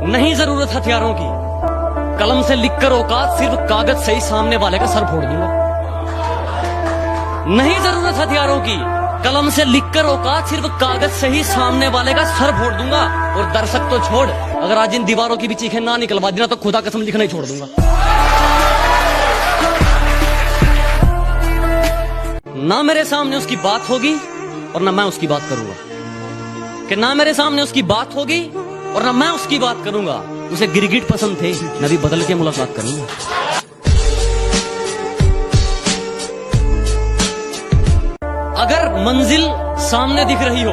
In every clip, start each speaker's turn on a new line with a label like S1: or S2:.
S1: नहीं जरूरत हथियारों की, कलम से लिखकर औकात, सिर्फ कागज से ही सामने वाले का सर फोड़ दूंगा। नहीं जरूरत हथियारों की, कलम से लिखकर औकात, सिर्फ कागज से ही सामने वाले का सर फोड़ दूंगा। और दर्शक तो छोड़, अगर आज इन दीवारों की भी चीखें ना निकलवा देना तो खुदा कसम लिखना ही छोड़ दूंगा। ना मेरे सामने उसकी बात होगी और ना मैं उसकी बात करूंगा, कि ना मेरे सामने उसकी बात होगी और ना मैं उसकी बात करूंगा। उसे गिरगिट पसंद थे, मैं भी बदल के मुलाकात करूंगा। अगर मंजिल सामने दिख रही हो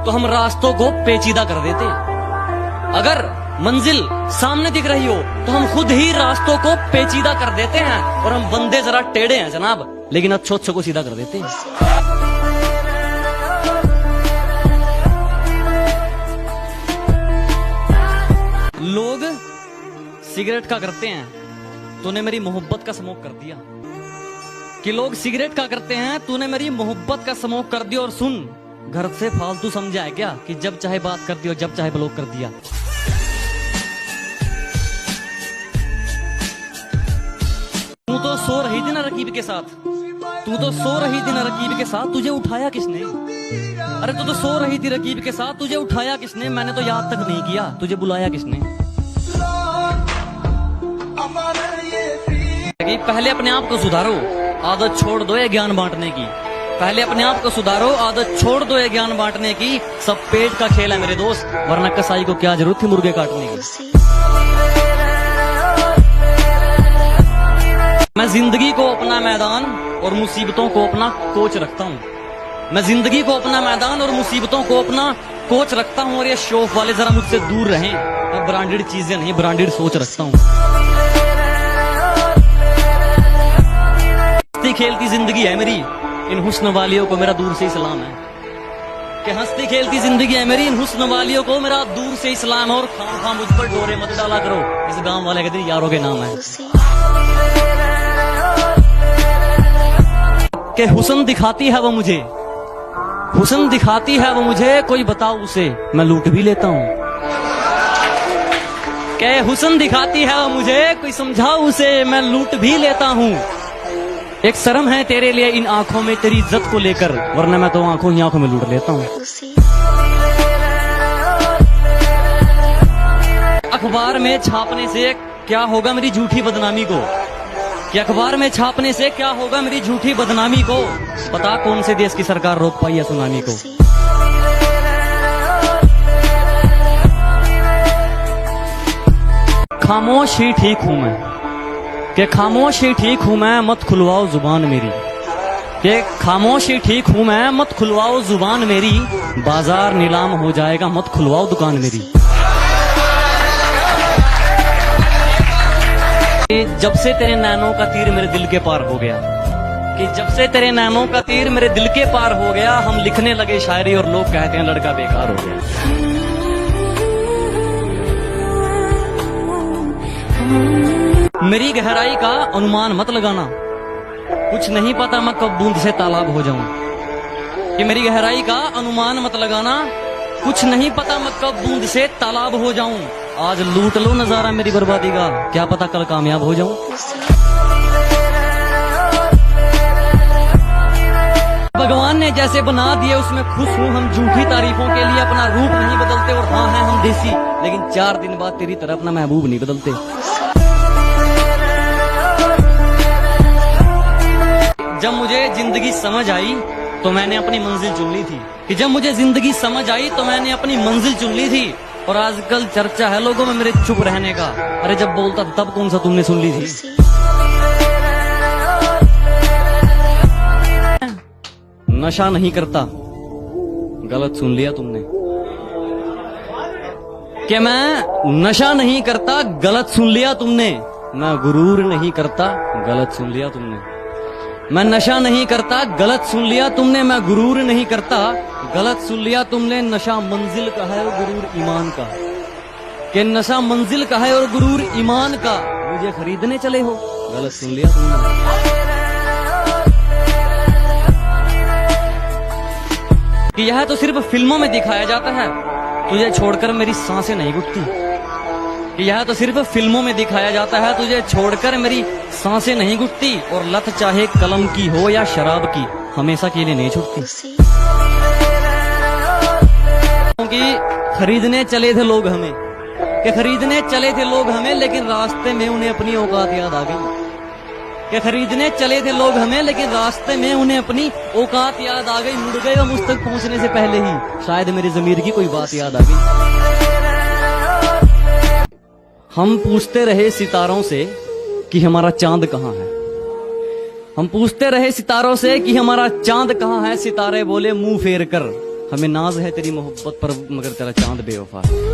S1: तो हम रास्तों को पेचीदा कर देते। अगर मंजिल सामने दिख रही हो तो हम खुद ही रास्तों को पेचीदा कर देते हैं। और हम बंदे जरा टेढ़े हैं जनाब, लेकिन अच्छों को सीधा कर देते हैं। लोग सिगरेट का करते हैं, तूने मेरी मोहब्बत का स्मोक कर दिया। कि लोग सिगरेट का करते हैं, तूने मेरी मोहब्बत का स्मोक कर दिया। और सुन, घर से फालतू समझा है क्या कि जब चाहे बात कर दी और जब चाहे ब्लॉक कर दिया। तू तो सो रही थी ना रकीब के साथ, तू तो सो रही थी ना रकीब के साथ, तुझे उठाया किसने? अरे तू तो सो रही थी रकीब के साथ, तुझे उठाया किसने? मैंने तो याद तक नहीं किया, तुझे बुलाया किसने? पहले अपने आप को सुधारो, आदत छोड़ दो ये ज्ञान बांटने की। पहले अपने आप को सुधारो, आदत छोड़ दो ये ज्ञान बांटने की। सब पेट का खेल है मेरे दोस्त, वरना कसाई को क्या जरूरत थी मुर्गे काटने की। मैं जिंदगी को अपना मैदान और मुसीबतों को अपना कोच रखता हूँ। मैं जिंदगी को अपना मैदान और मुसीबतों को अपना कोच रखता हूँ। और ये शौक वाले जरा मुझसे दूर रहें, मैं ब्रांडेड चीजें नहीं, ब्रांडेड सोच रखता हूँ। हंसती खेलती जिंदगी है मेरी, इन हुस्न वालियों को मेरा दूर से सलाम है। कि हंसती खेलती जिंदगी है मेरी, इन हुस्न वालियों को मेरा दूर से सलाम है। और खां मुझ पर डोरे मत डाला करो, इस गांव वाले के दिन यारों के नाम है। कि हुस्न दिखाती है वो मुझे, हुस्न दिखाती है वो मुझे, कोई बताओ उसे मैं लूट भी लेता हूँ। कि हुस्न दिखाती है वो मुझे, कोई समझाओ उसे मैं लूट भी लेता हूँ। एक शर्म है तेरे लिए इन आंखों में तेरी इज्जत को लेकर, वरना मैं तो आंखों ही आंखों में लूट लेता हूँ। अखबार में छापने से क्या होगा मेरी झूठी बदनामी को? कि अखबार में छापने से क्या होगा मेरी झूठी बदनामी को? पता कौन से देश की सरकार रोक पाई है सुनामी को? खामोश ही ठीक हूं मैं, कि खामोश ही ठीक हूं मैं, मत खुलवाओ जुबान मेरी। कि खामोश ही ठीक हूं मैं, मत खुलवाओ जुबान मेरी। बाजार नीलाम हो जाएगा, मत खुलवाओ दुकान मेरी। जब से तेरे नैनों का तीर मेरे दिल के पार हो गया, कि जब से तेरे नैनों का तीर मेरे दिल के पार हो गया, हम लिखने लगे शायरी और लोग कहते हैं लड़का बेकार हो गया। मेरी गहराई का अनुमान मत लगाना, कुछ नहीं पता मैं कब बूंद से तालाब हो जाऊं। कि मेरी गहराई का अनुमान मत लगाना, कुछ नहीं पता मैं कब बूंद से तालाब हो जाऊं। आज लूट लो नजारा मेरी बर्बादी का, क्या पता कल कामयाब हो जाऊं। भगवान ने जैसे बना दिए उसमें खुश हूं। हम झूठी तारीफों के लिए अपना रूप नहीं बदलते, और हाँ है हम देसी, लेकिन 4 दिन बाद तेरी तरह अपना महबूब नहीं बदलते। जब मुझे जिंदगी समझ आई तो मैंने अपनी मंजिल चुन ली थी। कि जब मुझे जिंदगी समझ आई तो मैंने अपनी मंजिल चुन ली थी। और आजकल चर्चा है लोगों में मेरे चुप रहने का। अरे जब बोलता तब कौन सा तुमने सुन ली थी? नशा नहीं करता, गलत सुन लिया तुमने। कि मैं नशा नहीं करता, गलत सुन लिया तुमने। मैं गुरूर नहीं करता, गलत सुन लिया तुमने। मैं नशा नहीं करता, गलत सुन लिया तुमने। मैं गुरूर नहीं करता, गलत सुन लिया तुमने। नशा मंजिल का है और गुरूर ईमान का। कि नशा मंजिल का है और गुरूर ईमान का। मुझे खरीदने चले हो, गलत सुन लिया तुमने। कि यह तो सिर्फ फिल्मों में दिखाया जाता है, तुझे छोड़कर मेरी सांसें नहीं घुटती। कि यह तो सिर्फ फिल्मों में दिखाया जाता है, तुझे छोड़कर मेरी सांसें नहीं घुटती, और लत चाहे कलम की हो या शराब की, हमेशा के लिए नहीं छूटती। क्योंकि खरीदने चले थे लोग हमें, कि खरीदने चले थे लोग हमें, लेकिन रास्ते में उन्हें अपनी औकात याद आ गई। कि खरीदने चले थे लोग हमें, लेकिन रास्ते में उन्हें अपनी औकात याद आ गई। मुड़ गए वो मुझ तक पहुंचने से पहले ही, शायद मेरी ज़मीर की कोई बात याद आ गई। हम पूछते रहे सितारों से कि हमारा चांद कहाँ है। हम पूछते रहे सितारों से कि हमारा चांद कहाँ है। सितारे बोले मुंह फेर कर, हमें नाज है तेरी मोहब्बत पर, मगर तेरा चांद बेवफा है।